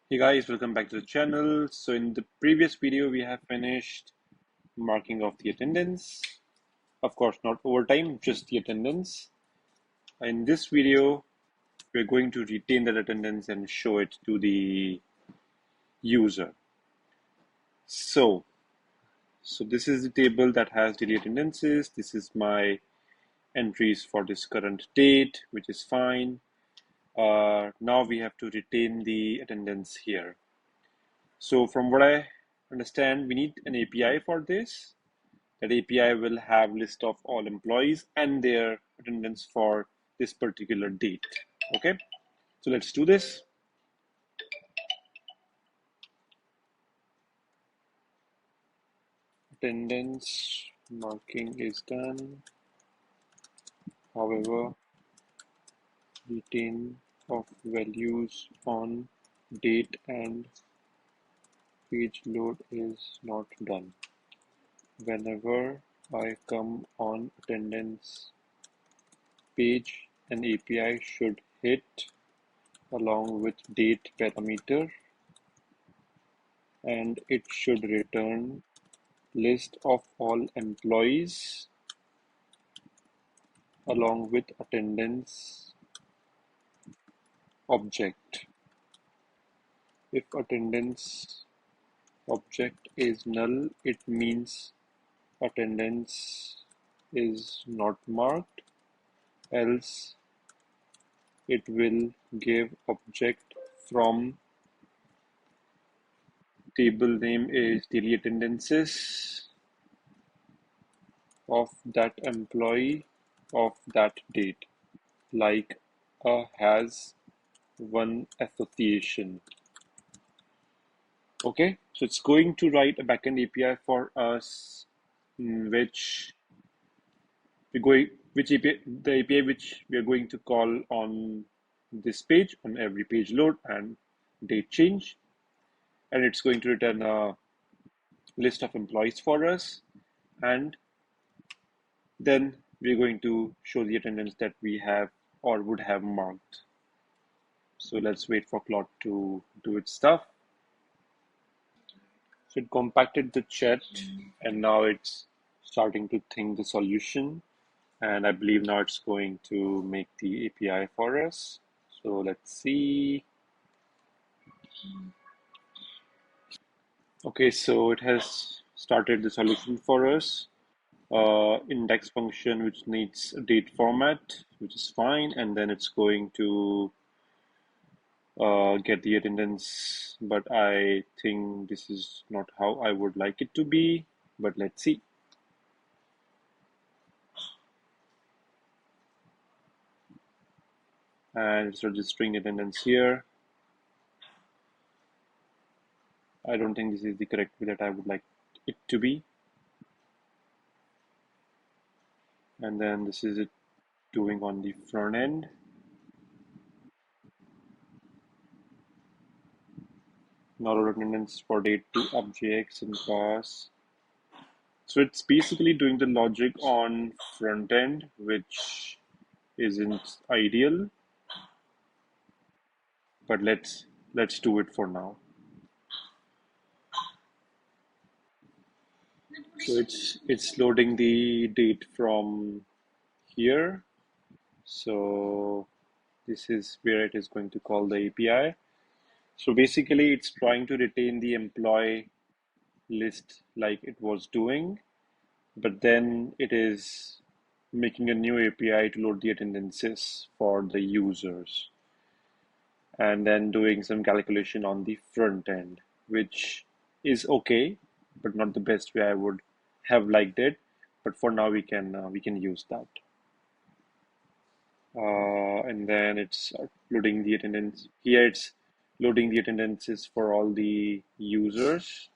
Hey guys, welcome back to the channel. So in the previous video, we have finished marking of the attendance. Of course, not overtime, just the attendance. In this video, we're going to retain that attendance and show it to the user. So this is the table that has daily attendances. This is my entries for this current date, which is fine. Now we have to retain the attendance here. So from what I understand, we need an API for this. That API will have list of all employees and their attendance for this particular date. Okay, so let's do this. Attendance marking is done. However, retain of values on date and page load is not done. Whenever I come on attendance page, an API should hit along with date parameter, and it should return list of all employees along with attendance object. If attendance object is null, it means attendance is not marked, else it will give object from table name is daily attendances of that employee of that date, like a has one association. Okay, so it's going to write a backend API for us, which which API, the API which we are going to call on this page, on every page load and date change, and it's going to return a list of employees for us, and then we're going to show the attendance that we have or would have marked. So let's wait for Claude to do its stuff. So it compacted the chat and now it's starting to think the solution. And I believe now it's going to make the API for us. So let's see. Okay, so it has started the solution for us. Index function which needs a date format, which is fine, and then it's going to get the attendance, but I think this is not how I would like it to be, but let's see. And it's registering attendance here. I don't think this is the correct way that I would like it to be. And then this is it doing on the front end. Now attendance for date to objects and class. So it's basically doing the logic on front end, which isn't ideal, but let's do it for now. So it's loading the date from here. So this is where it is going to call the API. So basically it's trying to retain the employee list like it was doing, but then it is making a new API to load the attendances for the users and then doing some calculation on the front end, which is okay, but not the best way I would have liked it. But for now, we can use that. And then it's loading the attendance. Here it's loading the attendances for all the users,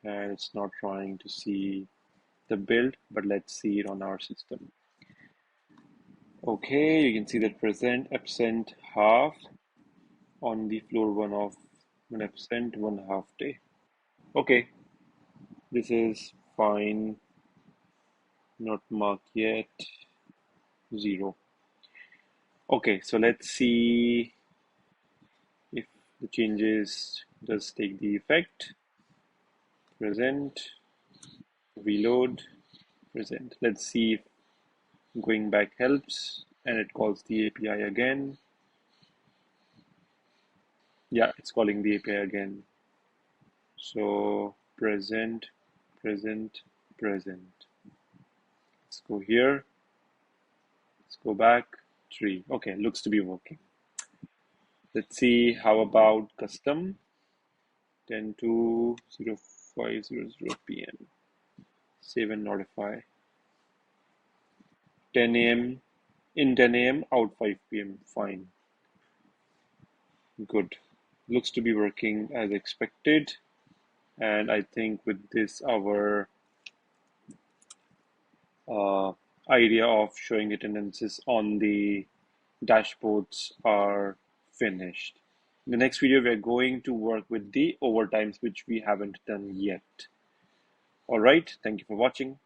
and it's not trying to see the build, but let's see it on our system. Okay, you can see that present, absent, half on the floor one of 1 absent, 1 half day. Okay, this is fine, not marked yet, 0. Okay, so let's see if the changes does take the effect. Present, reload, present. Let's see if going back helps, and it calls the API again. Yeah, it's calling the API again. So present, present, present. Let's go here. Let's go back. Tree. Okay, looks to be working. Let's see how about custom 10:02:05:00 p.m. Save and notify. 10 a.m. in 10 a.m. out 5 p.m. Fine. Good. Looks to be working as expected. And I think with this, our uh, idea of showing attendances on the dashboards are finished. In the next video, we're going to work with the overtimes, which we haven't done yet. All right. Thank you for watching.